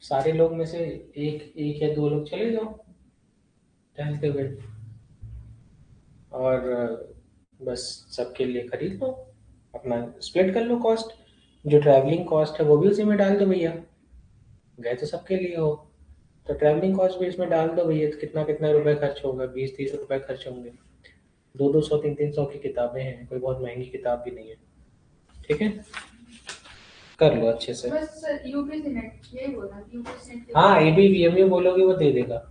सारे लोग में से एक एक या दो लोग चले जाओ टहलते हुए, और बस सबके लिए खरीद लो, अपना स्प्लिट कर लो कॉस्ट। जो ट्रैवलिंग कॉस्ट है वो भी उसी में डाल दो भैया, गए तो सबके लिए हो, तो ट्रैवलिंग कॉस्ट भी इसमें डाल दो भैया। तो कितना कितना रुपए खर्च होगा, 20-30 रुपए खर्च होंगे। 200-200 300-300 की किताबें हैं, कोई बहुत महंगी किताब भी नहीं है। ठीक है, कर लो अच्छे से। बस यूपीसी नेट यही बोला, यूपीसी नेट। हाँ, ABVMU बोलोगे वो दे देगा।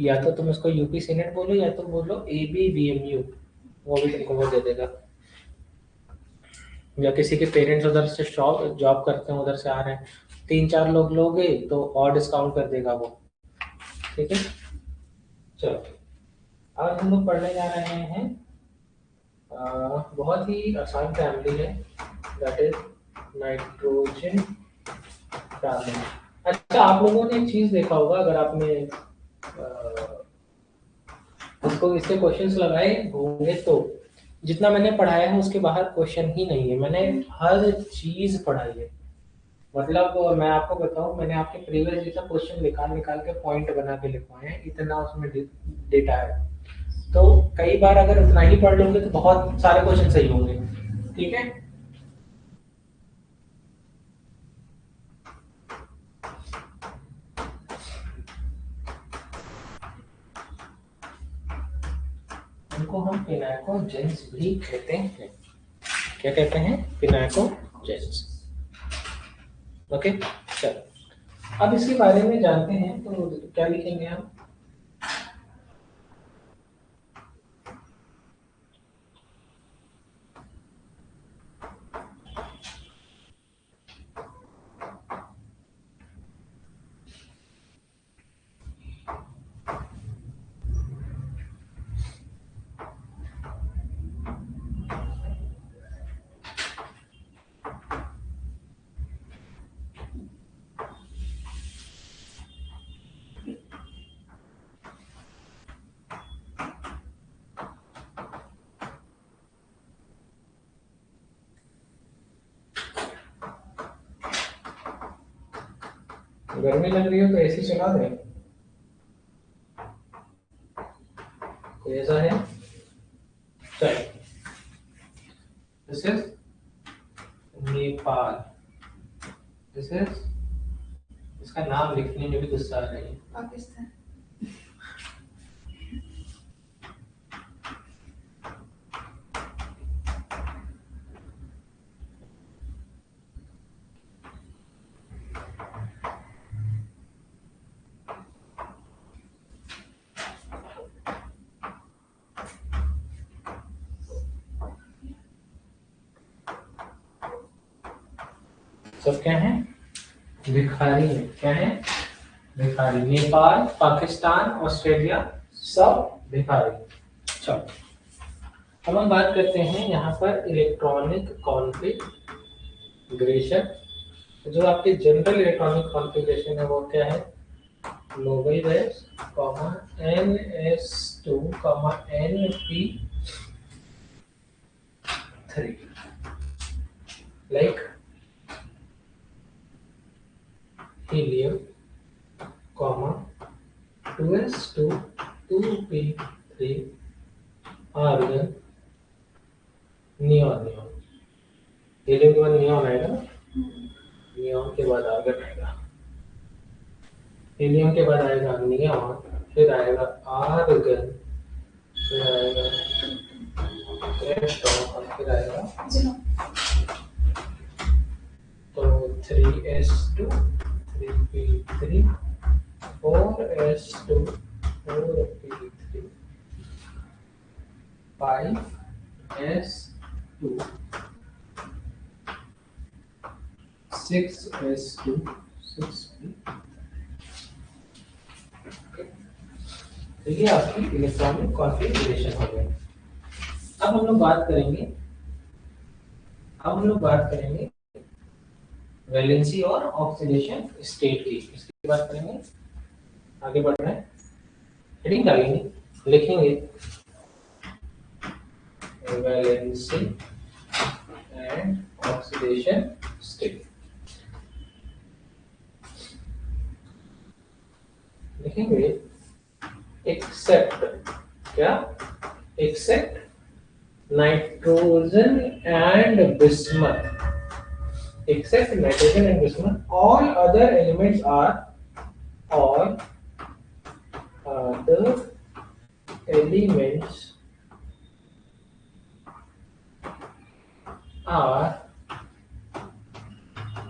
या तो तुम उसको यूपी सीनेट बोलो या तो बोलो ABVMU, वो भी तुमको वो दे देगा। या किसी के पेरेंट्स उधर से जॉब करते हैं, उधर से आ रहे हैं, 3-4 लोग लोगे तो और डिस्काउंट कर देगा वो। ठीक है, चलो आज हम लोग पढ़ने जा रहे हैं, बहुत ही आसान फैमिली है, दैट इज नाइट्रोजन फैमिली। अच्छा, आप लोगों ने एक चीज देखा होगा, अगर आपने इसको इसके क्वेश्चंस लगाए होंगे तो जितना मैंने पढ़ाया है उसके बाहर क्वेश्चन ही नहीं है, मैंने हर चीज पढ़ाई है। मतलब मैं आपको बताऊं, मैंने आपके प्रीवियस जैसा क्वेश्चन निकाल निकाल के पॉइंट बना के लिखवाए हैं, इतना उसमें डेटा है। तो कई बार अगर उतना ही पढ़ लोगे तो बहुत सारे क्वेश्चन सही होंगे। ठीक है, उनको हम पिनाकोजेंस भी कहते हैं। क्या कहते हैं? पिनाकोजेंस। ओके, चलो अब इसके बारे में जानते हैं, तो क्या लिखेंगे हम? गर्मी लग रही हो तो एसी चला दें, कोई ऐसा है? चलो, this is Nepal, this is, इसका नाम लिखने में भी गुस्सा आ रही है, पाकिस्तान। सब क्या है? भिखारी है। क्या है? भिखारी। नेपाल, पाकिस्तान, ऑस्ट्रेलिया, सब भिखारी। चलो अब हम बात करते हैं यहाँ पर इलेक्ट्रॉनिक कॉन्फ़िगरेशन। जो आपके जनरल इलेक्ट्रॉनिक कॉन्फ़िगरेशन है वो क्या है? Noble gas, NS2, NP3, like helium, 2s2, 2p3, argon, neon. Helium के बाद नियॉन आएगा ना, नियॉन के बाद आर्गन आएगा, हीलियम के बाद आएगा नियॉन, फिर आएगा आर्गन, फिर आएगा क्रिप्टॉन, और फिर आएगा तो 3s2, 3p3, 4s2, 4p3, 5s2, 6s2, 6p। तो ये आपकी इलेक्ट्रॉनिक कॉन्फ़िगरेशन हो गई। अब हम लोग बात करेंगे वैलेंसी और ऑक्सीडेशन स्टेट की, इसकी बात करेंगे। आगे बढ़ रहे हैं, हेडिंग डालेंगे, लिखेंगे वैलेंसी एंड ऑक्सीडेशन स्टेट। लिखेंगे एक्सेप्ट, क्या, except nitrogen and bismuth, except nitrogen and bismuth, all other elements are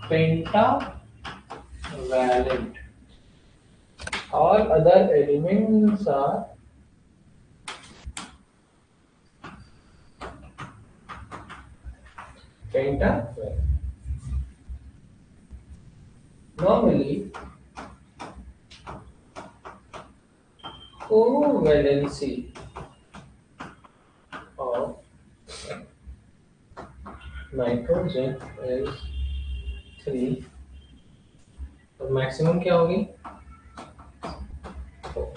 pentavalent. All other elements are pentavalent. Normally, covalency of nitrogen is 3, तो मैक्सिमम क्या होगी? 4.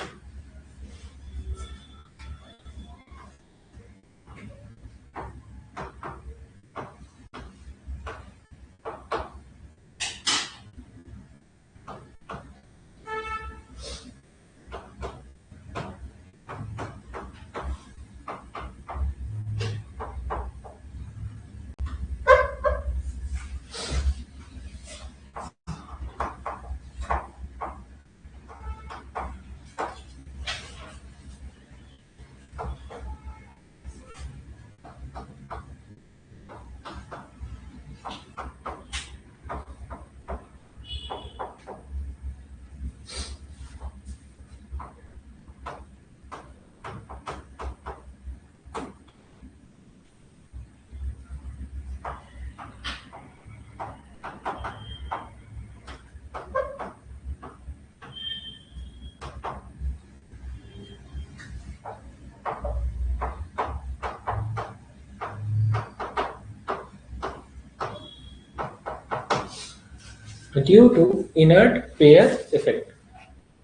Due to inert pair effect,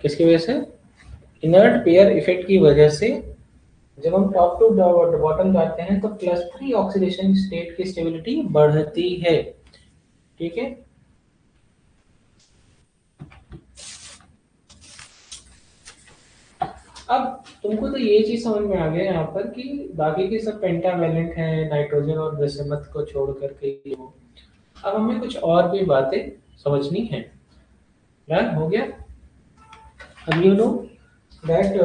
किसकी वजह से? Inert pair effect की वजह से जब हम टॉप टू बॉटम जाते हैं तो +3 ऑक्सीडेशन स्टेट की स्टेबिलिटी बढ़ती है, ठीक है। अब तुमको तो ये चीज समझ में आ गया यहाँ पर कि बाकी के सब पेंटावेलेंट हैं नाइट्रोजन और बिस्मथ को छोड़ करके। अब हमें कुछ और भी बातें समझनी है। डन हो गया। अब you know that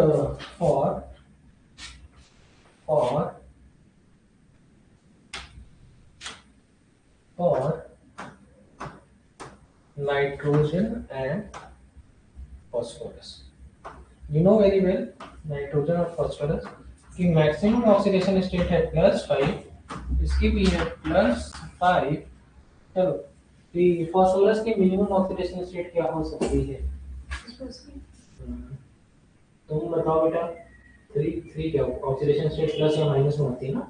for nitrogen and phosphorus, you know very well nitrogen और फॉस्फोरस की मैक्सिमम ऑक्सीडेशन स्टेट है +5, इसकी भी है +5। चलो फॉस्फोरस की मिनिमम ऑक्सीडेशन स्टेट क्या हो सकती है? तुम बताओ बेटा। 3 क्या ऑक्सीडेशन स्टेट प्लस या माइनस में होती है ना,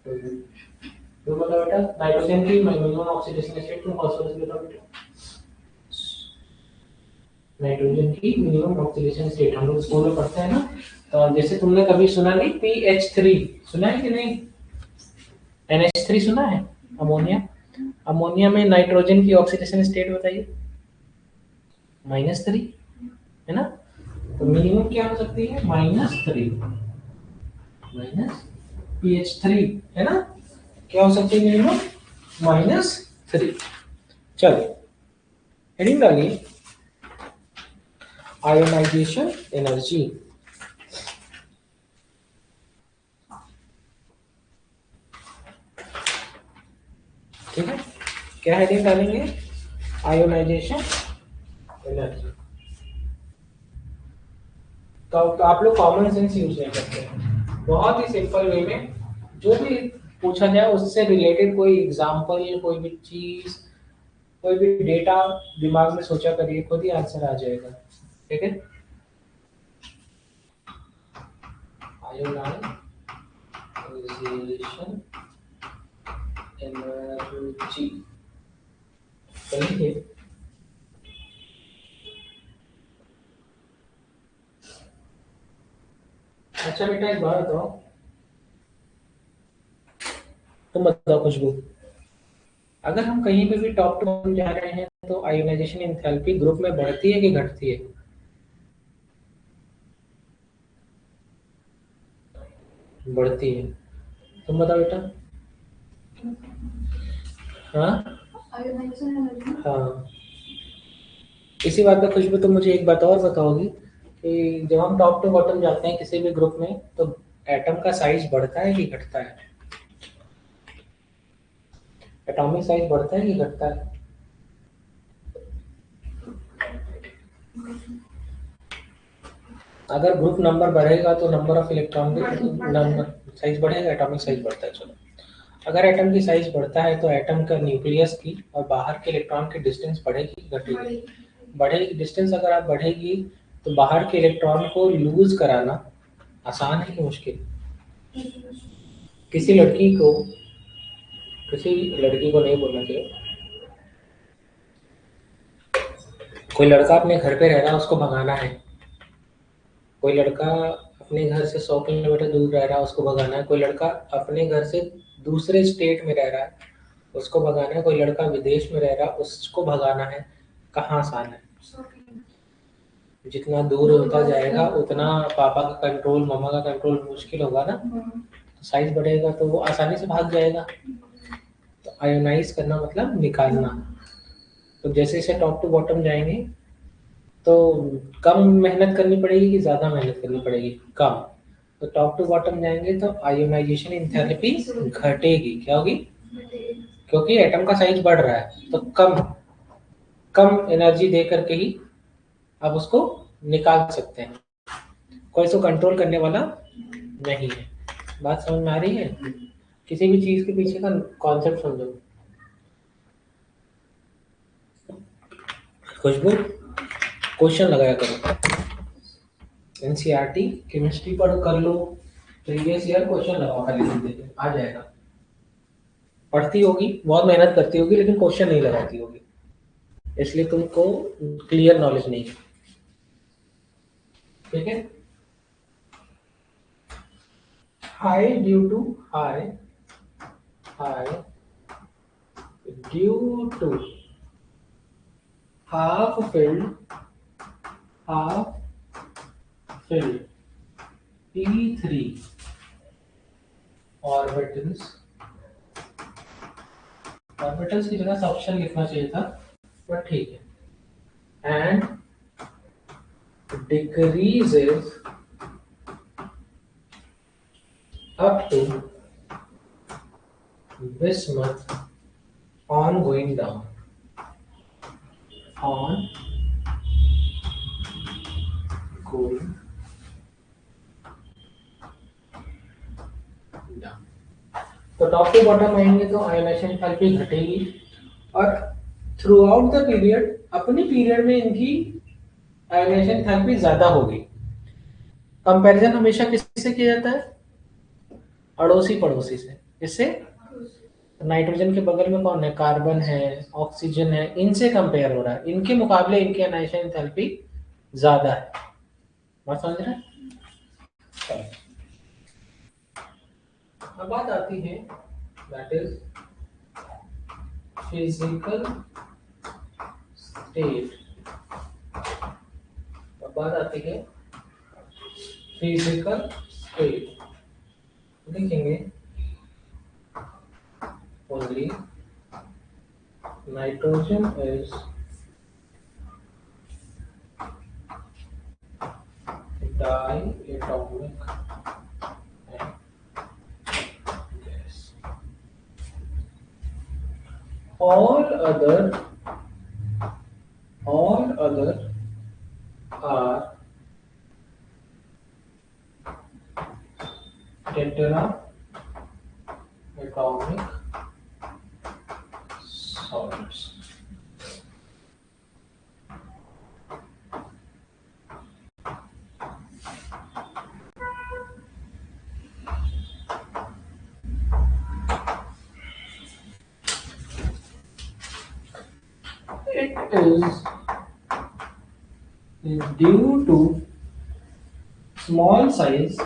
तो बताओ बेटा नाइट्रोजन की मिनिमम ऑक्सीडेशन स्टेट, तुम फॉस्फोरस की बताओ बेटा। नाइट्रोजन की मिनिमम ऑक्सीडेशन स्टेट हम लोग स्कूल में पढ़ते हैं ना, तो जैसे तुमने कभी सुना नहीं PH3, सुना है कि नहीं? NH3 सुना है? अमोनिया, अमोनिया में नाइट्रोजन की ऑक्सीडेशन स्टेट बताइए, -3 है ना। तो मिनिमम क्या हो सकती है? -3 PH3 है ना, क्या हो सकती है मिनिमम? -3। चलो हेडिंग डालिए आयोनाइजेशन एनर्जी। ठीक है, क्या हेडिंग डालेंगे? Ionisation energy. तो आप लोग कॉमन सेंस यूज नहीं करते हैं, बहुत ही सिंपल वे में जो भी पूछा जाए उससे रिलेटेड कोई एग्जांपल, कोई भी चीज, कोई भी डेटा दिमाग में सोचा करिए, खुद ही आंसर आ जाएगा। ठीक है, आयोनाइजेशन एनर्जी चलिए। अच्छा बेटा एक बात बताओ, तुम बताओ खुशबू, अगर हम कहीं पे भी टॉप टू जा रहे हैं तो आयोनाइजेशन एंथैल्पी ग्रुप में बढ़ती है कि घटती है? बढ़ती है। तुम बताओ बेटा। हाँ आयोनाइजेशन एनर्जी। हाँ। इसी बात पे खुशबू तुम मुझे एक बात और बताओगी कि जब हम टॉप टू बॉटम जाते हैं किसी भी ग्रुप में तो एटम का साइज बढ़ता है कि घटता है? एटॉमिक साइज बढ़ता है कि घटता है? अगर ग्रुप नंबर बढ़ेगा तो नंबर ऑफ इलेक्ट्रॉन भी नंबर साइज बढ़ेगा, एटॉमिक साइज बढ़ता है। चलो, अगर एटम की साइज बढ़ता है तो एटम का न्यूक्लियस की और बाहर के इलेक्ट्रॉन की डिस्टेंस बढ़ेगी घटेगी? बढ़ेगी। डिस्टेंस अगर आप बढ़ेगी तो बाहर के इलेक्ट्रॉन को लूज कराना आसान है कि मुश्किल? किसी लड़की को किसी लड़की को नहीं बोलना चाहिए। कोई लड़का अपने घर पे रह रहा है, उसको भगाना है। कोई लड़का अपने घर से 100 किलोमीटर दूर रह रहा है, उसको भगाना है। कोई लड़का अपने घर से दूसरे स्टेट में रह रहा है, उसको भगाना है। कोई लड़का विदेश में रह रहा है, उसको भगाना है। कहाँ आसान है? जितना दूर होता जाएगा उतना पापा का कंट्रोल, मम्मा का कंट्रोल मुश्किल होगा ना। तो साइज बढ़ेगा तो वो आसानी से भाग जाएगा। तो आयोनाइज करना मतलब निकालना। तो जैसे जैसे टॉप टू बॉटम जाएंगे तो कम मेहनत करनी पड़ेगी कि ज़्यादा मेहनत करनी पड़ेगी? कम। तो टॉप टू बॉटम जाएंगे तो आयोनाइजेशन इंथैल्पी घटेगी। क्या होगी? क्योंकि एटम का साइज बढ़ रहा है तो कम कम एनर्जी दे करके ही आप उसको निकाल सकते हैं। कोई इसको कंट्रोल करने वाला नहीं है। बात समझ में आ रही है? किसी भी चीज़ के पीछे का कॉन्सेप्ट समझो। खुशबू, क्वेश्चन लगाया करो। एनसीईआरटी केमिस्ट्री पढ़ कर लो, प्रीवियस ईयर क्वेश्चन लगाओ, खाली सीधे आ जाएगा। पढ़ती होगी, बहुत मेहनत करती होगी, लेकिन क्वेश्चन नहीं लगाती होगी, इसलिए तुमको क्लियर नॉलेज नहीं है। ठीक है? High due to high high due to half filled P3 orbitals. Orbitals की जगह ऑप्शन लिखना चाहिए था, पर ठीक है। And decreases up to bismuth on going down. On going down. तो टॉप टू बॉटम आएंगे तो आयोनाइजेशन एंथैल्पी घटेगी और थ्रू आउट द पीरियड, अपनी पीरियड में इनकी आयोनाइजेशन एंथैल्पी ज्यादा होगी। कंपैरिजन हमेशा किससे किया जाता है? अड़ोसी पड़ोसी से। इससे नाइट्रोजन के बगल में कौन है? कार्बन है, ऑक्सीजन है, इनसे कंपेयर हो रहा है। इनके मुकाबले इनकी आयोनाइजेशन एंथैल्पी ज्यादा है। बात समझ रहे हैं? अब बात आती है दैट इज फिजिकल स्टेट। अब बात आती है फिजिकल स्टेट। लिखेंगे only nitrogen is diatomic gas. All other are tetraatomic solids. It is due to small size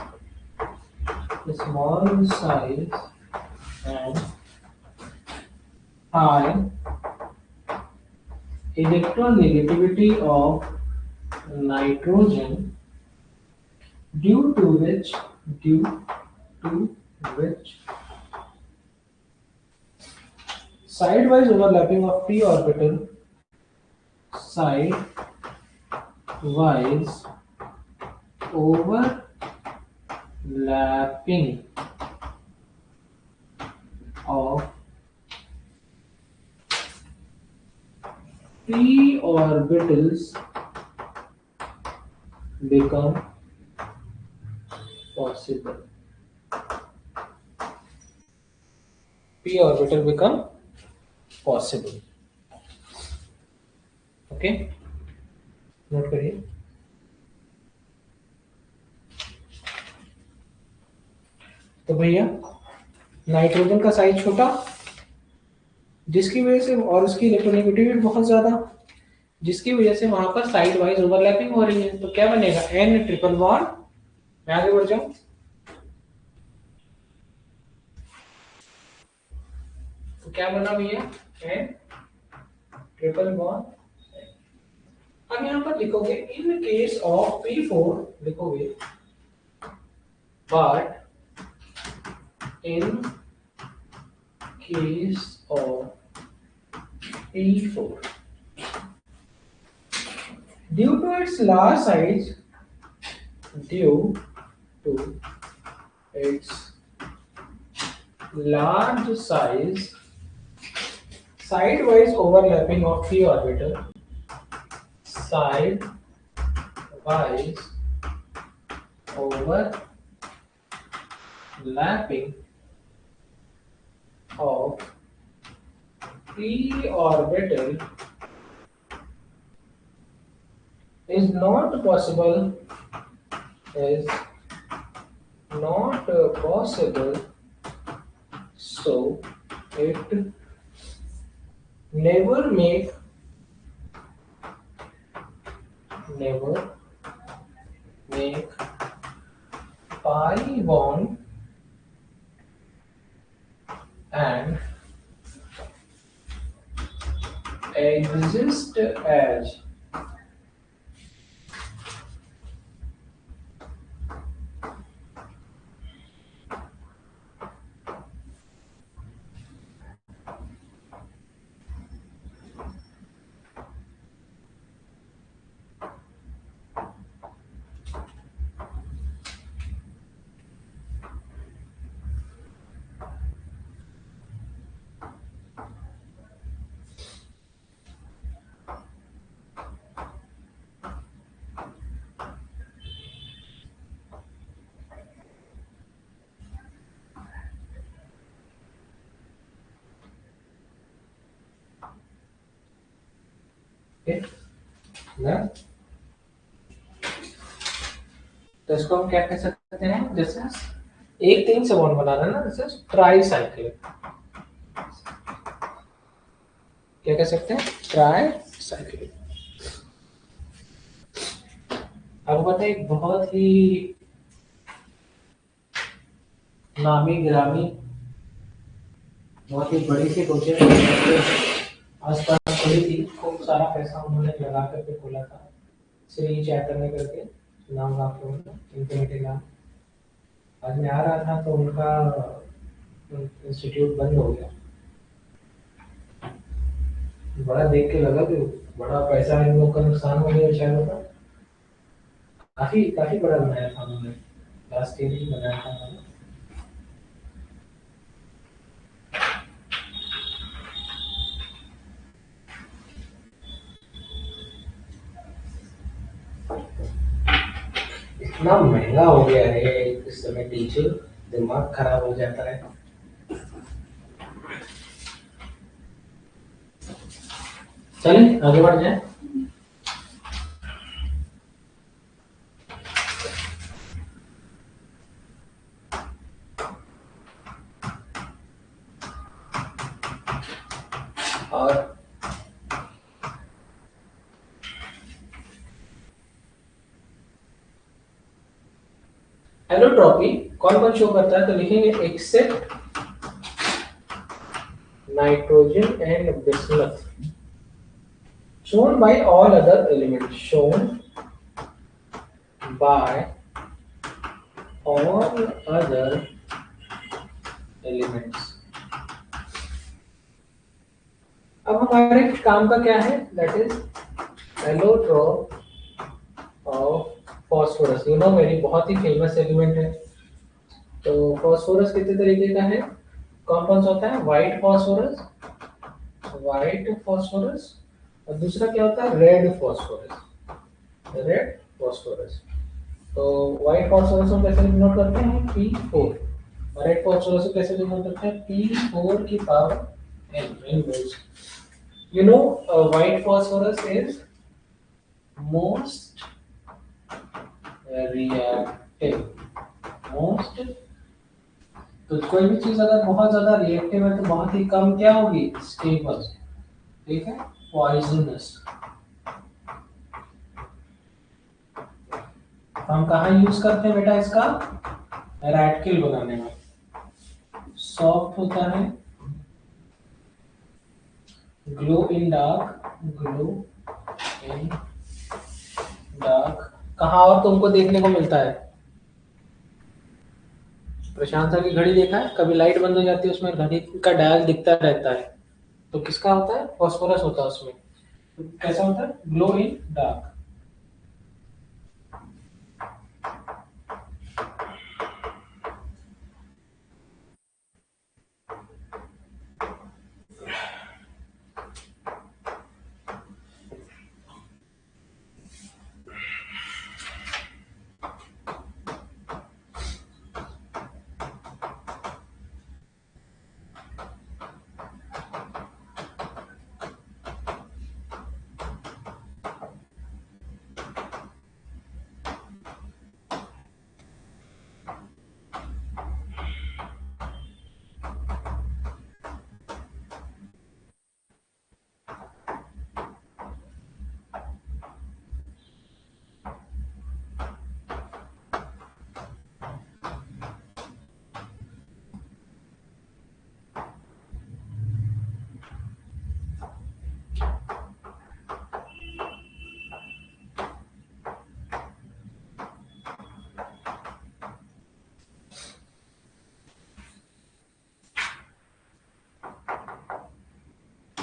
and high electronegativity of nitrogen, due to which to which side-wise overlapping of p orbital, side-wise overlapping of p orbitals become possible. p orbital become possible. Okay, note करिए। तो भैया nitrogen का size छोटा, जिसकी वजह से, और उसकी इलेक्ट्रोनेगेटिविटी बहुत ज्यादा, जिसकी वजह से वहां पर साइड वाइज ओवरलैपिंग हो रही है। तो क्या बनेगा, एन ट्रिपल बॉन्ड। मैं आगे बढ़ जाऊं, तो क्या बना भैया, एन ट्रिपल बॉन्ड। अब यहां पर लिखोगे इन केस ऑफ P4, लिखोगे but in case of P4 due to its large size, due to its large size, side-wise overlapping of p orbital, side-wise overlapping of p orbital is not possible, so it never make pi bond and exist as ना। तो इसको हम क्या कह सकते हैं, जैसे एक तीन से बॉन्ड बनाना ना, जैसे ट्राई साइक्लिक, क्या कह सकते हैं, ट्राई साइक्लिक। अब पता है एक बहुत ही नामी गिरामी, बहुत ही बड़ी सी कोचिंग आसपास खुली थी, खूब सारा पैसा उन्होंने लगा करके खोला था, श्री चैतन्य करके नाम आप लोगों ने, इन्फिनिटी नाम। आज मैं आ रहा था तो उनका इंस्टीट्यूट बंद हो गया। बड़ा देख के लगा कि बड़ा पैसा इन लोग का नुकसान हो गया बेचारों का। काफी काफी बड़ा बनाया था उन्होंने, लास्ट ईयर ही बनाया था उन्होंने। इतना महंगा हो गया है इस समय टीचर, दिमाग खराब हो जाता है। चलिए आगे बढ़ जाए। और एलोट्रॉपी कौन कौन शो करता है, तो लिखेंगे except nitrogen and bismuth, shown by all other elements, shown by all other elements. अब हमारे काम का क्या है, that is allotrope of phosphorus. You know मेरी बहुत ही फेमस एलिमेंट है। तो फॉस्फोरस कितने तरीके का है, कौन कौन सा होता है, व्हाइट फॉस्फोरस, व्हाइट फॉस्फोरस, और दूसरा क्या होता है, रेड फॉस्फोरस, रेड फॉस्फोरस। तो व्हाइट फॉस्फोरस को कैसे डिनोट करते हैं, P4, और रेड फॉस्फोरस को कैसे डिनोट करते हैं, P4 की power n, in volts. You know, white phosphorus is most reactive, most, तो कोई भी चीज अगर बहुत ज्यादा रिएक्टिव है तो बहुत ही कम क्या होगी, स्टेबल, ठीक है, पॉइजनस। हम कहाँ यूज करते हैं बेटा इसका, रैट किल बनाने में। सॉफ्ट होता है, glow in dark, glow in dark, कहाँ और तुमको देखने को मिलता है, प्रशांत सर की घड़ी देखा है, कभी लाइट बंद हो जाती है उसमें घड़ी का डायल दिखता रहता है, तो किसका होता है, फॉस्फोरस होता है उसमें। तो कैसा होता है, ग्लो इन डार्क।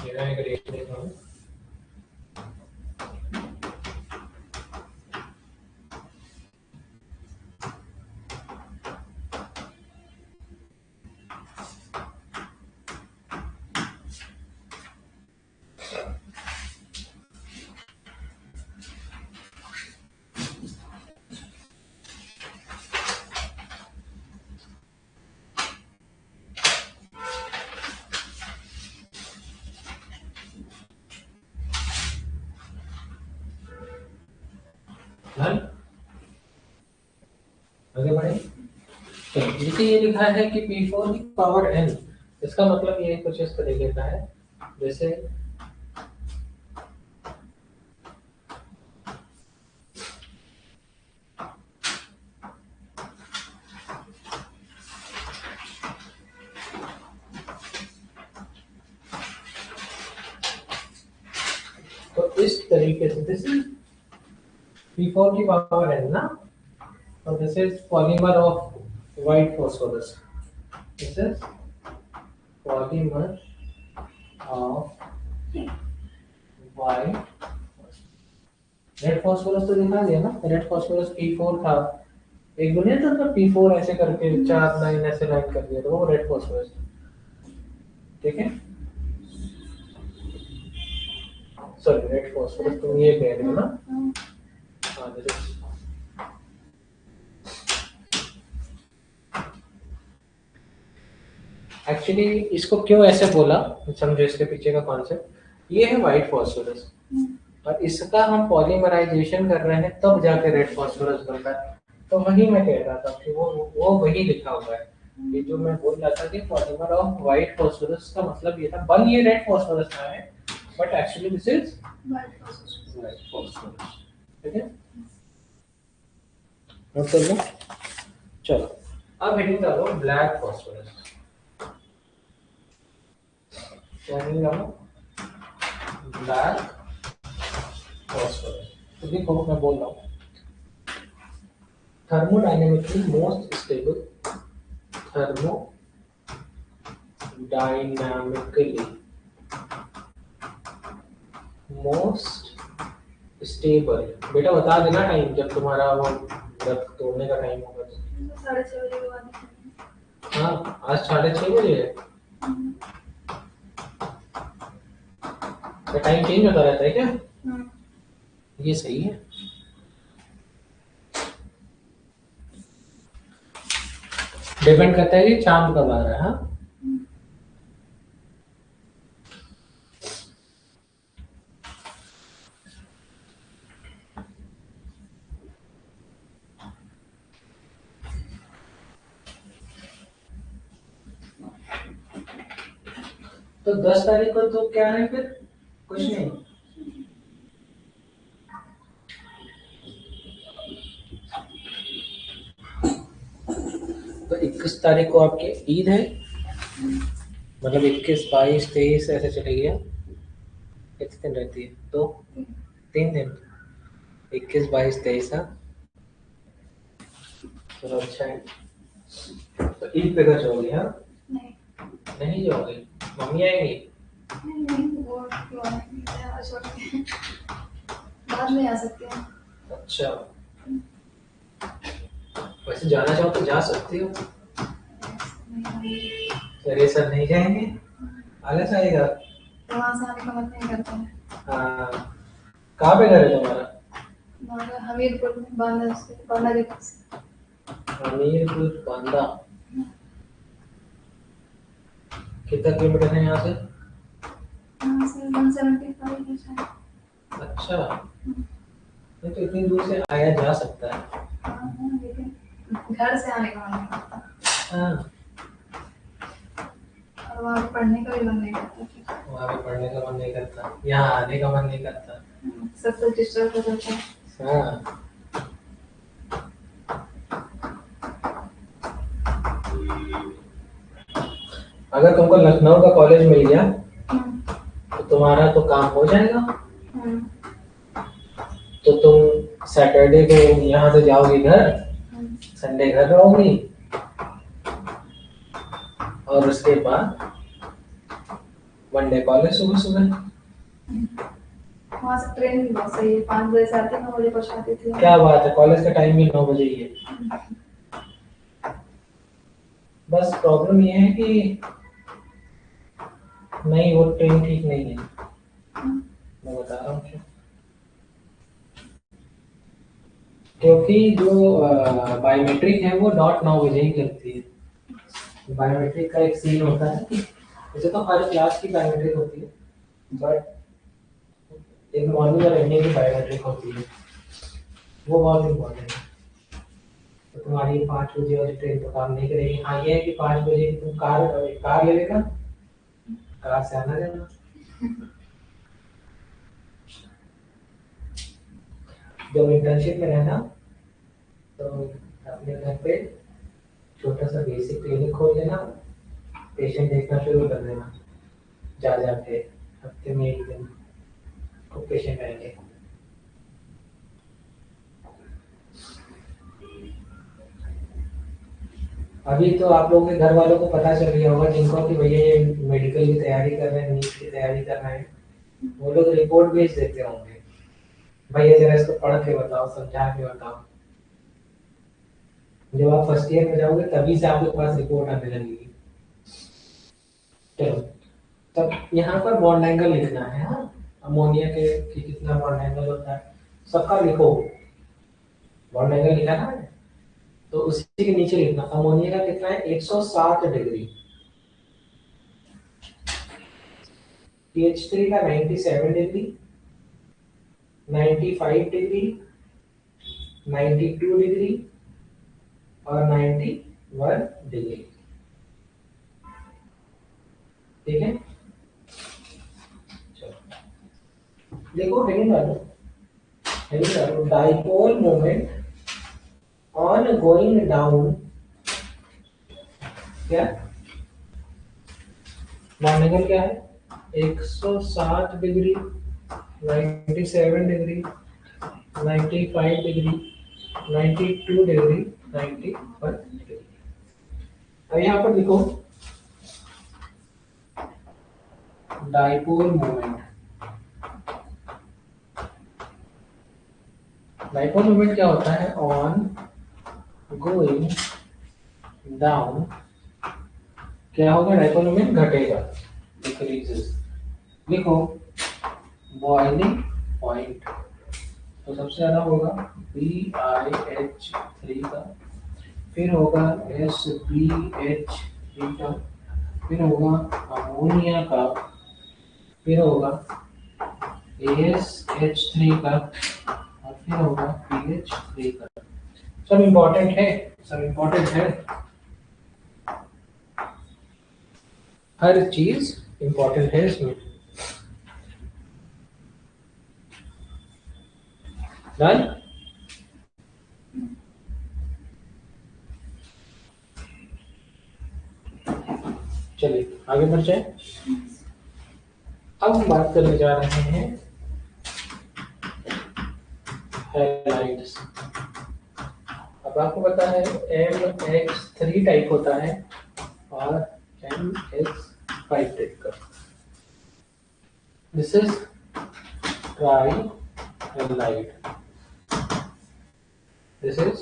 मेरा एक रेट देता हूँ। डन, आगे बढ़े। तो नीचे ये लिखा है कि P4 की पावर n, इसका मतलब ये कुछ इस तरीके का है, जैसे तो इस तरीके से, दिस इज P4 की पावर n ना, और this is polymer of white phosphorus, this is polymer of white. Red phosphorus तो दिखा दिया ना, रेड फॉस्फोरस P4 था, एक दुनिया था तो P4 ऐसे करके चार लाइन ऐसे लाइन कर दिया, तो वो रेड फॉस्फोरस, ठीक है, सॉरी रेड फॉस्फोरस तुम ये कह रहे हो ना, हाँ दिस एक्चुअली इसको क्यों ऐसे बोला, समझो इसके पीछे का कॉन्सेप्ट, ये है व्हाइट फॉस्फोरस, और इसका हम पॉलीमराइजेशन कर रहे हैं तब जाके रेड फॉस्फोरस बनता है। तो वही मैं कह रहा था कि वो वही लिखा हुआ है, ये जो मैं बोल रहा था कि पॉलीमर ऑफ व्हाइट फॉस्फोरस का मतलब ये था, बन ये रेड फॉस्फोरस का है, but actually this is white phosphorus, ठीक है, नोट कर लो। चलो अब हेडिंग डालो ब्लैक फॉस्फोरस, क्या हेडिंग डालो, ब्लैक फॉस्फोरस। तो देखो मैं बोल रहा हूँ, thermodynamically most stable, thermodynamically dynamically most stable. बेटा बता देना टाइम जब तुम्हारा वो रथ तोड़ने का टाइम होगा तो। 6:30 बजे के बाद निकलेंगे। हाँ आज 6:30 बजे है। तो टाइम चेंज होता रहता है क्या? ये सही है। डिपेंड करता है कि चांद कब आ रहा है। हाँ तो 10 तारीख को तो क्या है फिर? कुछ नहीं। तो 21 तारीख को आपके ईद है, मतलब 21, 22, 23 ऐसे चले गया। कितने दिन रहती है? तो 3 दिन। 21, 22, 23। हाँ चलो अच्छा है। तो ईद पे घर जाओगे? हाँ नहीं नहीं जाओगे? मम्मी आएंगी? नहीं, वो क्यों आएंगे? बाद में आ सकते हैं। अच्छा वैसे जाना चाहो तो जा सकती हो। अरे सर नहीं जाएंगे? आलस आएगा। तो वहाँ से आने का मन नहीं करता है। हाँ कहाँ पे घर है तुम्हारा? हमारा हमीरपुर में, बांदा से, बांदा के पास। हमीरपुर बांदा। कितना किलोमीटर है यहाँ से? यहाँ से 175 है शायद। अच्छा नहीं तो इतनी दूर से आया जा सकता है। हाँ, लेकिन घर से आने का मन नहीं करता। हाँ और वहाँ पे पढ़ने का भी मन नहीं करता फिर। वहाँ पे पढ़ने का मन नहीं करता, यहाँ आने का मन नहीं करता। सब कुछ डिस्टर्ब हो जाता है। हाँ अगर तुमको लखनऊ का कॉलेज मिल गया तो तुम्हारा तो काम हो जाएगा। तो तुम सैटरडे को यहाँ से जाओगी घर, संडे घर रहोगी, और उसके बाद मंडे कॉलेज सुबह सुबह। वहाँ से ट्रेन भी बहुत सही है, 5 बजे से आती है, 9 बजे पहुँचाती थी। क्या बात है, कॉलेज का टाइम भी 9 बजे ही है। बस प्रॉब्लम ये है कि नहीं वो ट्रेन ठीक नहीं है, मैं बता रहा हूँ क्योंकि जो बायोमेट्रिक है वो डॉट 9 बजे ही करती है। बायोमेट्रिक का एक सीन होता है, वैसे तो हर क्लास की बायोमेट्रिक होती है, बट एक मॉर्निंग और इवनिंग की बायोमेट्रिक होती है, वो बहुत इम्पोर्टेंट है। तो तुम्हारी 5 बजे वाली ट्रेन तो काम नहीं करेगी। हाँ ये है कि 5 बजे तुम कार कार ले लेना, कार से आना जाना। जब इंटर्नशिप में रहना तो अपने घर पे छोटा सा बेसिक क्लिनिक खोल लेना, पेशेंट देखना शुरू कर देना, जा जाके हफ्ते में 1 दिन खूब पेशेंट आएंगे। अभी तो आप लोगों के घर वालों को पता चल गया होगा जिनको कि भैया ये मेडिकल की तैयारी कर रहे हैं, नीट की तैयारी कर रहे हैं, वो लोग रिपोर्ट भेज देते होंगे, भैया जरा इसको पढ़ के बताओ, समझा के बताओ। जब आप फर्स्ट ईयर में जाओगे तभी से आपके पास रिपोर्ट आने लगेगी। चलो तब यहाँ पर बॉन्ड एंगल लिखना है। हाँ अमोनिया के कि कितना बॉन्ड एंगल होता है सबका लिखो। बॉन्ड एंगल लिखा ना है तो उसी के नीचे लिखना अमोनिया का कितना है, 160 डिग्री, PH3 का 97 डिग्री, 95 डिग्री, 92 डिग्री और 91 डिग्री। ठीक है देखो हेडिंग डालो, dipole moment on going down, क्या बॉन्ड एंगल क्या है, 160 degree, 97 degree, 95 degree, 92 degree, 91 degree. अब यहाँ पर लिखो डाइपोल मोमेंट। डाइपोल मोमेंट क्या होता है? ऑन गोइंग डाउन क्या होगा? डाइपोल मोमेंट घटेगा, डिक्रीजेस। लिखो बॉइलिंग पॉइंट, तो सबसे ज्यादा होगा BiH3 का, फिर होगा SbH3 का, फिर होगा अमोनिया का, फिर होगा AsH3 का, और फिर होगा PH3 का। सब इम्पोर्टेंट है, सब इम्पोर्टेंट है, हर चीज इम्पोर्टेंट है इसमें। डन। चलिए आगे बढ़ जाए। अब हम बात करने जा रहे हैं हैलाइड्स। अब आपको पता है MX3 टाइप होता है और MX5 टाइप का। This is try This is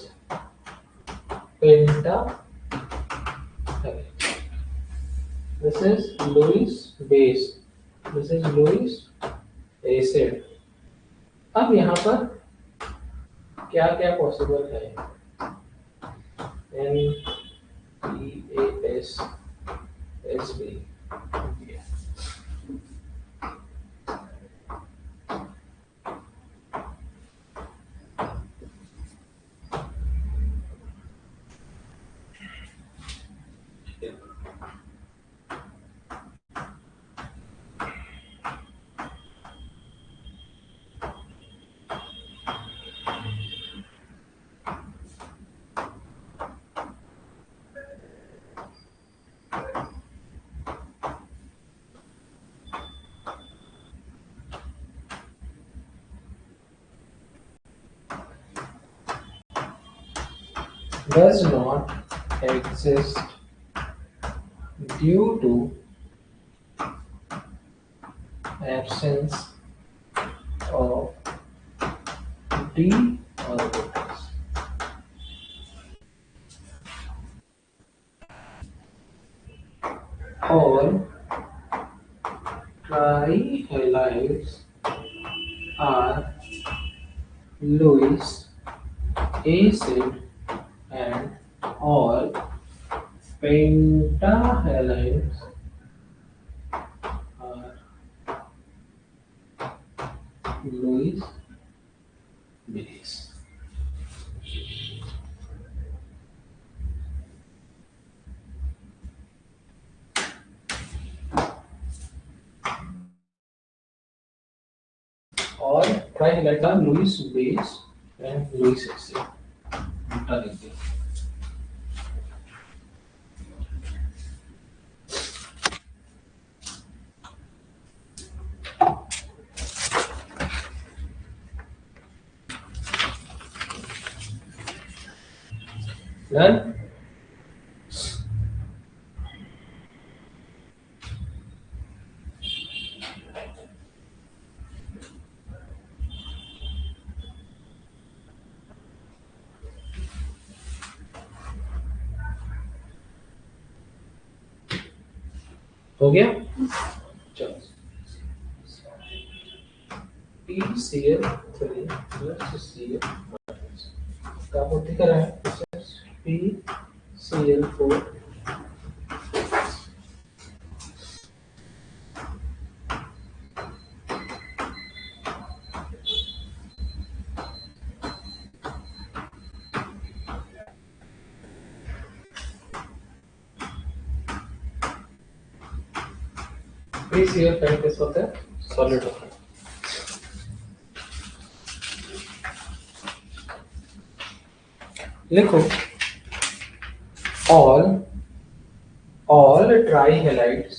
pentahalide. This is Lewis base. This is Lewis acid. अब यहाँ पर क्या क्या पॉसिबल है? NeAsSB. Does not exist due to absence of d orbitals. All trihalides are Lewis acid and all pentahalides are Lewis base. All trihalides are Lewis base and Lewis acid. उल्टा लिख दिया। Done? हो गया? चलो PCl3 plus Cl minus का पूर्ति करा है PCl4 PCl5 कैसा होता है? सॉलिड होता है। लिखो all trihalides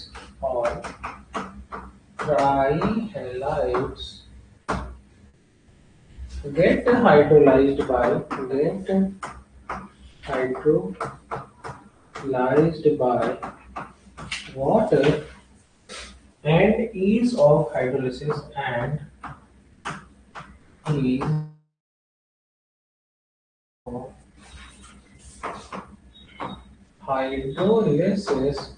get hydrolyzed by water and ease of hydrolysis and ease of hydrolysis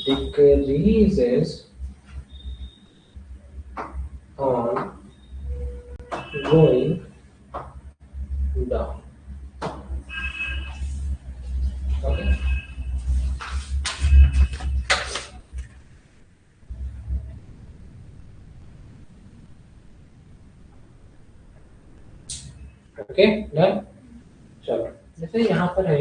decreases on going down. Okay. Okay done. चलो जैसे यहाँ पर है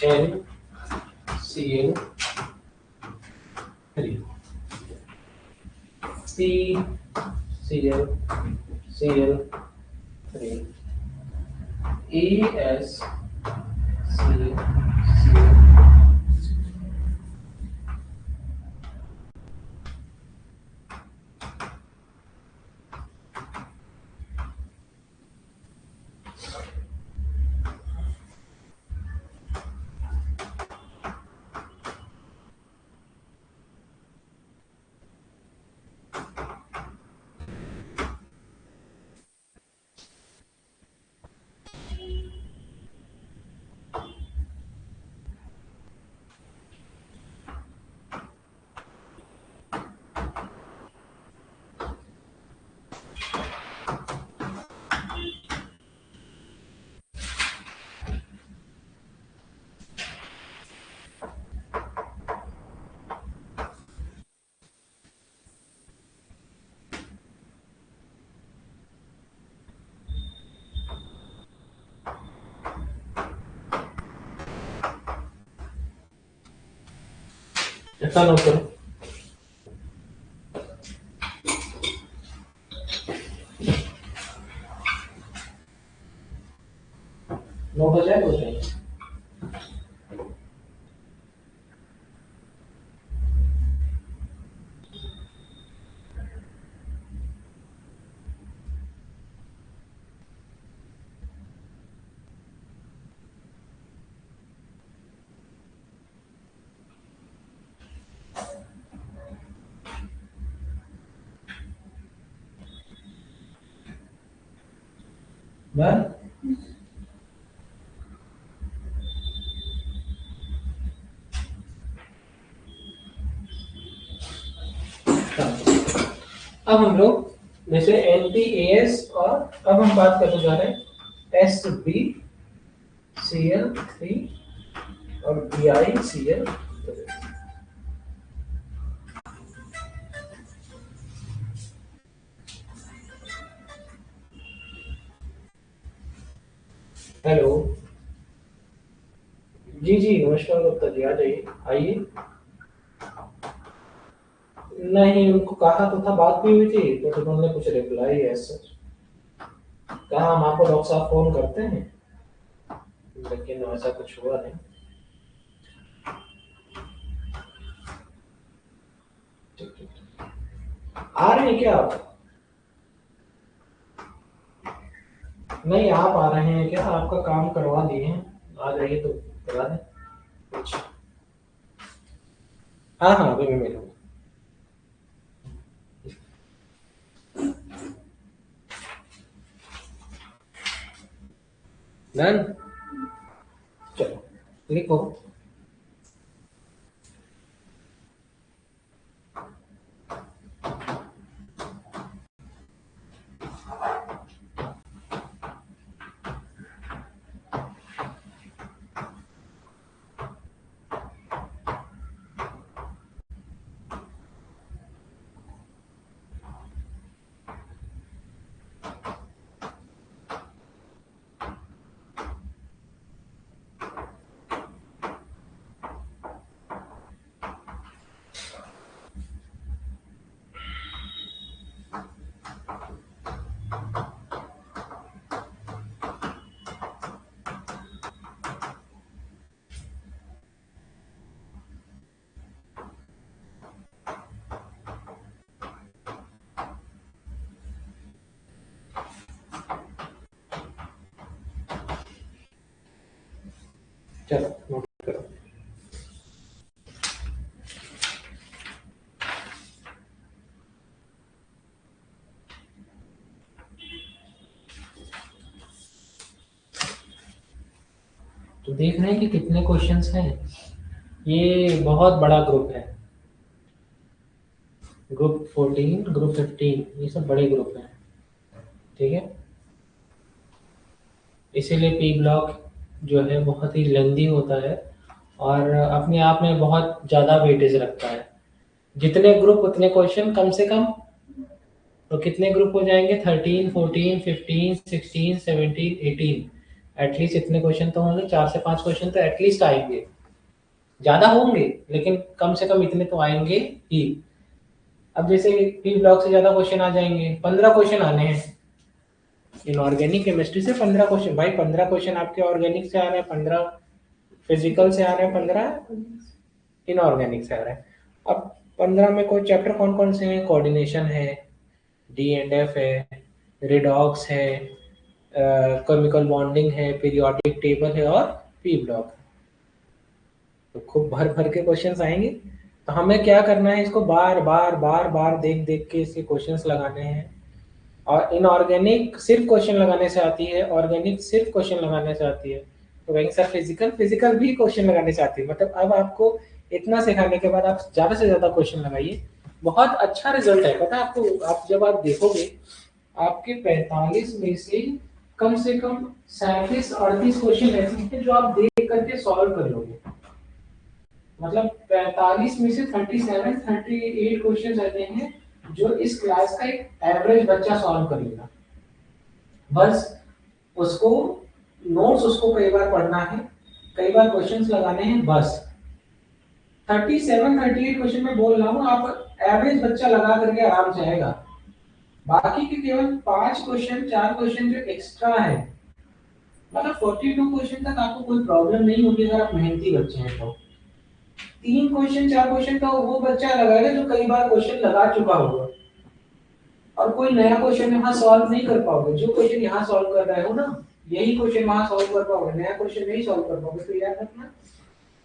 NCl3 CCl3 AsCl ऐसा नोट करो। नोट हो जाए बोलते हैं। डन। अब हम लोग जैसे NPAS और अब हम बात करने जा रहे हैं SbCl3 और BiCl। हेलो। जी जी नमस्कार गुप्ता जी, आ जाइए आइए। नहीं उनको कहा तो था, बात भी हुई थी तो उन्होंने कुछ रिप्लाई ऐसा कहा हम आपको डॉक्टर साहब फोन करते हैं, लेकिन ऐसा कुछ हुआ नहीं। ठीक ठीक ठीक। आ रहे हैं क्या आप? नहीं आप आ रहे हैं क्या? आपका काम करवा दिए हैं, आ जाइए तो करा दें कुछ। हाँ हाँ अभी मैं मिलूंगा। डन। चलो लिखो। चलो नोट करो। देख रहे हैं कि कितने क्वेश्चंस हैं। ये बहुत बड़ा ग्रुप है, ग्रुप 14, ग्रुप 15, ये सब बड़े ग्रुप हैं, ठीक है। इसीलिए पी ब्लॉक जो है बहुत ही लेंदी होता है और अपने आप में बहुत ज़्यादा वेटेज रखता है। जितने ग्रुप उतने क्वेश्चन, कम से कम तो कितने ग्रुप हो जाएंगे? 13, 14, 15, 16, 17, 18। एटलीस्ट इतने क्वेश्चन तो होंगे, 4 से 5 क्वेश्चन तो एटलीस्ट आएंगे। ज़्यादा होंगे लेकिन कम से कम इतने तो आएंगे ही। अब जैसे पी ब्लॉक से ज़्यादा क्वेश्चन आ जाएंगे, 15 क्वेश्चन आने हैं इनऑर्गेनिक केमिस्ट्री से। 15 क्वेश्चन भाई, 15 क्वेश्चन आपके ऑर्गेनिक से आ रहे हैं, 15 फिजिकल से आ रहे हैं, 15 इनऑर्गेनिक से आ रहे हैं। अब 15 में कोई चैप्टर कौन कौन से हैं? कोऑर्डिनेशन है, डी एंड एफ है, रिडॉक्स है, केमिकल बॉन्डिंग है, पीरियोडिक टेबल है और पी ब्लॉक। तो खूब भर भर के क्वेश्चंस आएंगे। तो हमें क्या करना है? इसको बार बार बार बार देख देख के इसके क्वेश्चंस लगाने हैं। और इनऑर्गेनिक सिर्फ क्वेश्चन लगाने से आती है, ऑर्गेनिक सिर्फ क्वेश्चन लगाने से आती है। तो कहेंगे सर फिजिकल, फिजिकल भी क्वेश्चन लगाने से आती है। मतलब अब आपको इतना सिखाने के बाद आप ज़्यादा से ज़्यादा क्वेश्चन लगाइए, बहुत अच्छा रिजल्ट है। पता है आपको, आप जब आप देखोगे आपके 45 में से कम 37-38 क्वेश्चन ऐसे हैं जो आप देख करके सॉल्व कर लोगे। मतलब 45 में से 37-38 क्वेश्चन ऐसे हैं जो इस क्लास का एक एवरेज बच्चा सॉल्व कर लेगा। बस उसको नोट्स उसको कई बार पढ़ना है, कई बार क्वेश्चंस लगाने हैं, बस 37-38 क्वेश्चन में बोल रहा हूँ, आप एवरेज बच्चा लगा करके आराम से आएगा। बाकी के केवल 5 क्वेश्चन 4 क्वेश्चन जो एक्स्ट्रा है, मतलब 42 क्वेश्चन तक आपको कोई प्रॉब्लम नहीं होगी अगर आप मेहनती बच्चे हैं तो। 3 क्वेश्चन 4 क्वेश्चन तो वो बच्चा लगाएगा जो कई बार क्वेश्चन लगा चुका होगा, और कोई नया क्वेश्चन यहाँ सॉल्व नहीं कर पाओगे। जो क्वेश्चन यहाँ सॉल्व कर रहे हो ना, यही क्वेश्चन वहां सॉल्व कर पाओगे, नया क्वेश्चन नहीं सॉल्व कर पाओगे। तो याद रखना,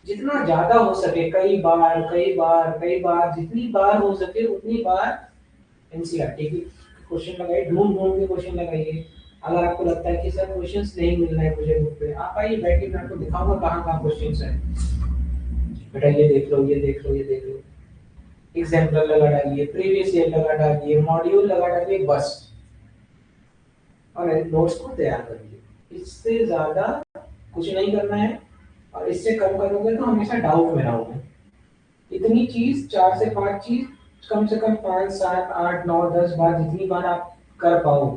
जितना ज्यादा हो सके, कई बार कई बार कई बार, जितनी बार हो सके उतनी बार एनसीईआरटी की क्वेश्चन लगाइए, ढूंढ ढूंढ के क्वेश्चन लगाइए। अगर आपको लगता है कि सर क्वेश्चंस नहीं मिल रहे हैं मुझे बुक पे, आप आइए बैठिए, मैं आपको दिखाऊंगा कहाँ कहाँ क्वेश्चंस है। बेटा ये देख लो, ये देख लो, ये देख लो, एग्जाम्पल लगा डालिए, प्रीवियस ईयर लगा डालिए, मॉड्यूल लगा डालिए, बस और नोट्स को तैयार करिए। इससे ज्यादा कुछ नहीं करना है, और इससे कम करोगे तो हमेशा डाउट में रहोगे। इतनी चीज, 4 से 5 चीज, कम से कम 5, 7, 8, 9, 10 बार, जितनी बार आप कर पाओ,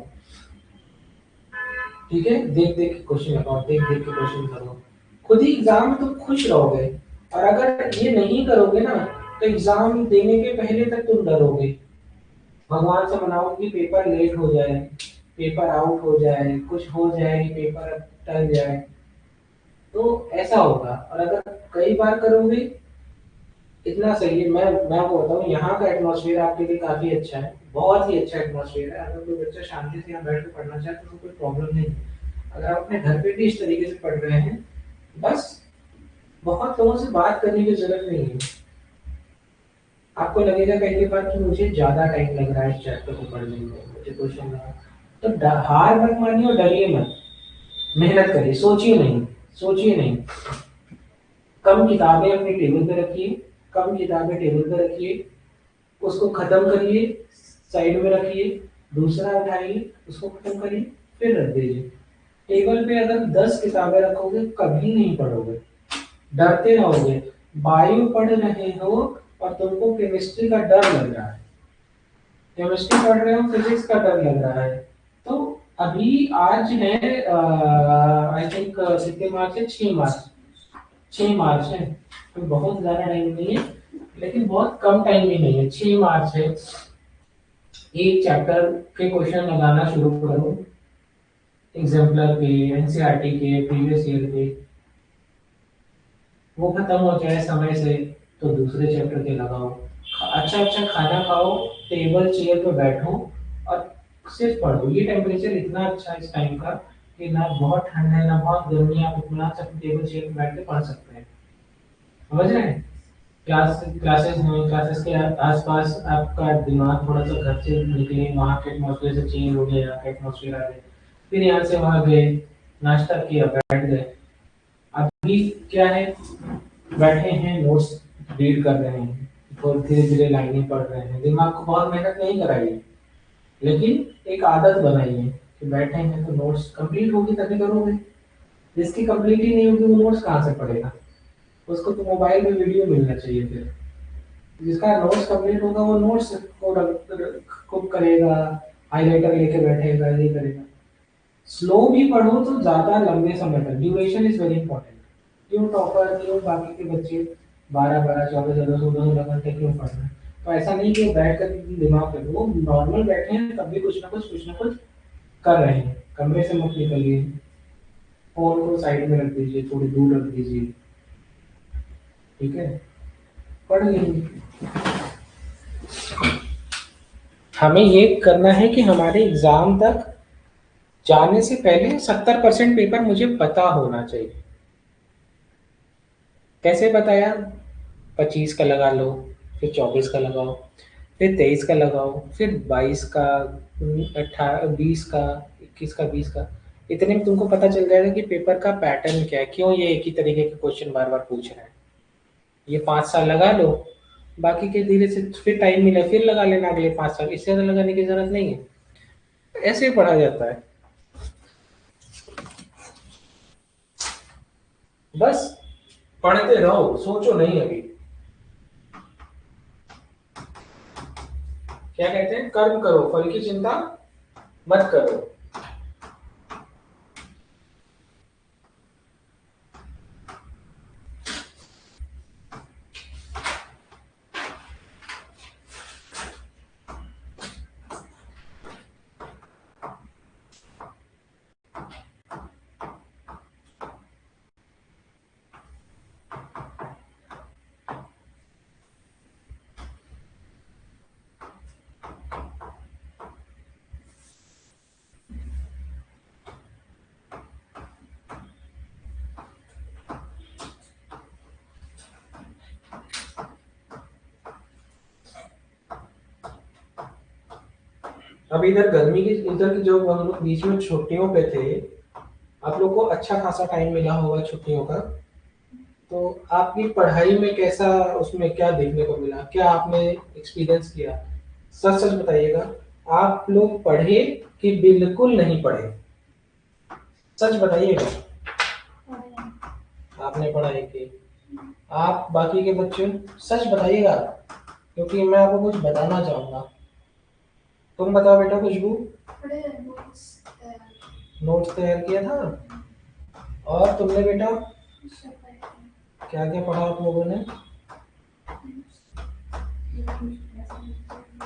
ठीक है। देख देख के क्वेश्चन लगाओ, देख देख के क्वेश्चन करो, खुद ही एग्जाम में तुम खुश रहोगे। और अगर ये नहीं करोगे ना, तो एग्जाम देने के पहले तक तुम डरोगे, भगवान से मनाओ कि पेपर लेट हो जाए, पेपर आउट हो जाए, कुछ हो जाए, पेपर टल जाए, तो ऐसा होगा। और अगर कई बार करोगे, इतना सही है। मैं आपको बताऊँ, यहाँ का एटमॉस्फेयर आपके लिए काफी अच्छा है, बहुत ही अच्छा एटमॉस्फेयर है। अगर कोई बच्चा शांति से यहाँ बैठ कर पढ़ना चाहता है तो कोई प्रॉब्लम नहीं है। अगर आप अपने घर पे भी इस तरीके से पढ़ रहे हैं, बस बहुत लोगों से बात करने की जरूरत नहीं है। आपको लगेगा पहली बार कि मुझे ज्यादा टाइम लग रहा है इस चैप्टर को पढ़ने में, मुझे क्वेश्चन लगा, तो हार मत मानिए और डरिए मत, मेहनत करिए, सोचिए नहीं, सोचिए नहीं। कम किताबें अपनी टेबल पे रखिए, कम किताबें टेबल पे रखिए, उसको खत्म करिए, साइड में रखिए, दूसरा उठाइए, उसको खत्म करिए, फिर रख दीजिए। टेबल पे अगर 10 किताबें रखोगे कभी नहीं पढ़ोगे, डरते रहोगे। बायो पढ़ रहे हो और तुमको केमिस्ट्री का डर लग रहा है, केमिस्ट्री पढ़ रहे हो, फिजिक्स का डर लग रहा है, तो अभी आज है आई थिंक कितने मार्च है? 6 मार्च, 6 मार्च है, तो बहुत ज्यादा टाइम नहीं है, लेकिन बहुत कम टाइम भी नहीं है। 6 मार्च है, एक चैप्टर के क्वेश्चन लगाना शुरू करो, एग्जाम्पलर के, एनसीईआरटी के, प्रीवियस ईयर के। वो खत्म हो जाए समय से तो दूसरे चैप्टर के लगाओ। अच्छा अच्छा खाना खाओ, टेबल चेयर पे बैठो और सिर्फ पढ़ो। ये टेम्परेचर इतना अच्छा है इस टाइम का कि ना बहुत ठंड है ना बहुत गर्मी है, आप इतना सब टेबल चेयर पे बैठ के पढ़ सकते हैं। समझ रहे हैं? क्लासेस में, क्लासेस के आसपास आपका दिमाग थोड़ा सा घर से निकले, वहाँ के एटमोसफियर से चेंज हो गया, यहाँ का एटमोसफियर आ गए, फिर यहाँ से वहाँ गए, नाश्ता किया, बैठ गए, अभी क्या है, बैठे हैं नोट्स रीड कर रहे हैं, तो धीरे धीरे लाइनें पढ़ रहे हैं, दिमाग को बहुत मेहनत नहीं कराई है, लेकिन एक आदत बनाई है कि बैठे हैं तो नोट्स कंप्लीट होगी तभी करोगे। जिसकी कंप्लीट ही नहीं होगी वो नोट्स कहाँ से पढ़ेगा? उसको तो मोबाइल में वीडियो मिलना चाहिए फिर। जिसका नोट्स कंप्लीट होगा वो नोट्स को खुद करेगा, हाईलाइटर लेके बैठेगा, ये करेगा। स्लो भी पढ़ो तो ज्यादा लंबे समय तक, ड्यूरेशन इज वेरी इंपॉर्टेंट। क्यों टॉपर, क्यों बाकी के बच्चे 12 12 14 14 16 16 घंटे क्यों पढ़ रहे हैं? तो ऐसा नहीं कि बैठ कर दिमाग पे, वो नॉर्मल बैठे हैं तब भी कुछ ना कुछ कर रहे हैं। कमरे से मत निकलिए, फोन को साइड में रख दीजिए, थोड़ी दूर रख दीजिए, ठीक है, पढ़ लेंगे। हमें ये करना है कि हमारे एग्जाम तक जाने से पहले 70% पेपर मुझे पता होना चाहिए। कैसे बताया? 25 का लगा लो, फिर 24 का लगाओ, फिर 23 का लगाओ, फिर 22 का, 20 का, 21 का, 20 का। इतने में तुमको पता चल जाएगा कि पेपर का पैटर्न क्या है, क्यों ये एक ही तरीके के क्वेश्चन बार बार पूछ रहे हैं। ये 5 साल लगा लो, बाकी के धीरे से फिर टाइम मिला फिर लगा लेना अगले 5 साल, इससे ज़्यादा लगाने की जरूरत नहीं है। ऐसे ही पढ़ा जाता है, बस पढ़ते रहो, सोचो नहीं अभी। क्या कहते हैं, कर्म करो फल की चिंता मत करो। अब इधर गर्मी की, इधर की जो हम लोग बीच में छुट्टियों पे थे, आप लोग को अच्छा खासा टाइम मिला होगा छुट्टियों का। तो आपकी पढ़ाई में कैसा, उसमें क्या देखने को मिला, क्या आपने एक्सपीरियंस किया? सच सच बताइएगा, आप लोग पढ़े कि बिल्कुल नहीं पढ़े? सच बताइएगा। आपने पढ़ाई की, आप बाकी के बच्चों सच बताइएगा, क्योंकि मैं आपको कुछ बताना चाहूंगा। तुम बताओ बेटा खुशबू। नोट्स तैयार किया था। और तुमने बेटा क्या क्या पढ़ा आप लोगों ने?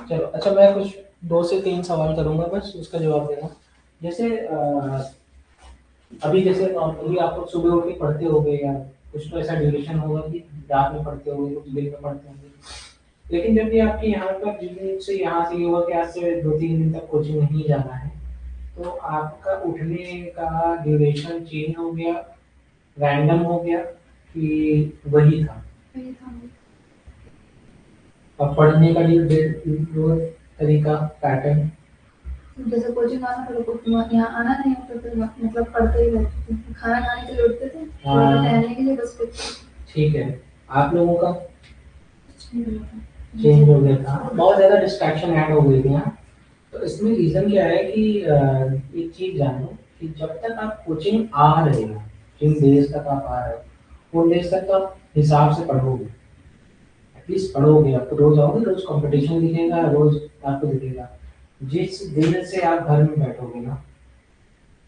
चलो अच्छा, मैं कुछ 2 से 3 सवाल करूंगा, बस उसका जवाब देना। जैसे अभी जैसे नॉर्मली आप लोग सुबह उठ के पढ़ते होंगे, या कुछ तो ऐसा ड्यूरेशन होगा कि रात में पढ़ते होंगे, कुछ दिन में पढ़ते होंगे। लेकिन जब भी आपके यहाँ पर, जिस दिन से यहाँ से ये हुआ कि आज से 2 3 दिन तक कोचिंग नहीं जाना है, तो आपका उठने का ड्यूरेशन चेंज हो गया, रैंडम हो गया, कि वही था? और पढ़ने का जो तरीका, पैटर्न? जैसे कोचिंग आना था तो यहाँ आना नहीं होता तो मतलब पढ़ते ही रहते थे, खाना खाने के लिए उठते थे, थोड़ा सा टहलने के लिए, बस फिर ठीक है। आप लोगों का चेंज हो गया था, बहुत ज्यादा डिस्ट्रैक्शन ऐड हो गई थी यहाँ। तो इसमें रीजन क्या है कि एक चीज जानो कि जब तक आप कोचिंग आ रहे हो, जिन डेज तक आप आ रहे हो, उन डेज तक तो आप हिसाब से पढ़ोगे, एटलीस्ट पढ़ोगे। आप तो रोज आओगे, रोज कंपटीशन दिखेगा, रोज आपको दिखेगा। जिस दिन से आप घर में बैठोगे ना,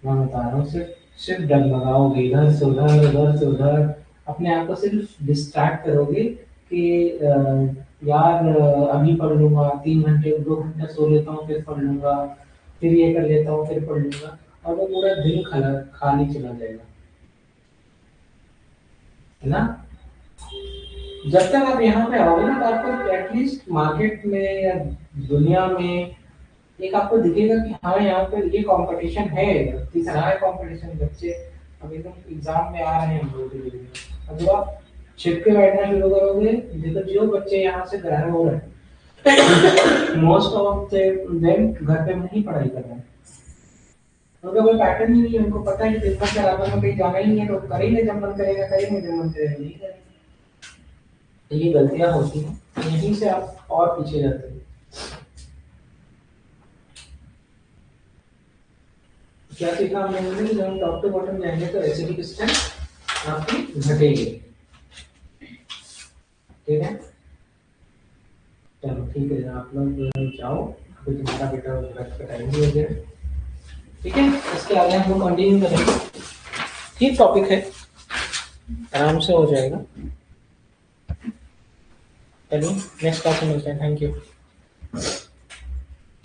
मैं बता रहा हूँ, सिर्फ सिर्फ डगमगाओगे, इधर से उधर, अपने आप को सिर्फ डिस्ट्रैक्ट करोगे कि यार अभी पढ़ लूंगा, 3 घंटे 2 घंटे सो लेता हूँ फिर पढ़ लूंगा, फिर ये कर लेता हूँ फिर पढ़ लूंगा, और वो पूरा दिन खाली चला जाएगा, है ना? जब तक आप यहाँ पे आओगे ना, तो आपको एटलीस्ट मार्केट में या दुनिया में एक आपको दिखेगा कि हाँ यहाँ पे ये कंपटीशन है, दिख रहा है कंपटीशन। बच्चे अब एकदम एग्जाम में आ रहे हैं धीरे धीरे। अब जब आप छिप के बैठना शुरू करोगे, देखो जो बच्चे यहाँ से ग्रहण हो रहे हैं, मोस्ट ऑफ देम घर पे नहीं पढ़ाई कर रहे हैं, उनका कोई पैटर्न ही नहीं है, उनको पता है कि बिजनेस के अलावा में कहीं जाना ही नहीं है, तो करेंगे जब मन करेगा, करेंगे जब मन करेगा नहीं करेंगे। ये गलतियां होती हैं, यहीं से आप और पीछे जाते हैं। क्या सीखा हमने कि जब हम टॉप टू बॉटम जाएंगे तो एसिडिक स्ट्रेंथ आपकी घटेगी। ठीक है, चलो ठीक है, आप लोग जाओ, अभी तुम्हारा बेटा ब्रश का टाइम भी हो गया। ठीक है, इसके आगे हम लोग कंटिन्यू करेंगे, ठीक टॉपिक है, आराम से हो जाएगा। चलिए नेक्स्ट क्लास में मिलते हैं, थैंक यू।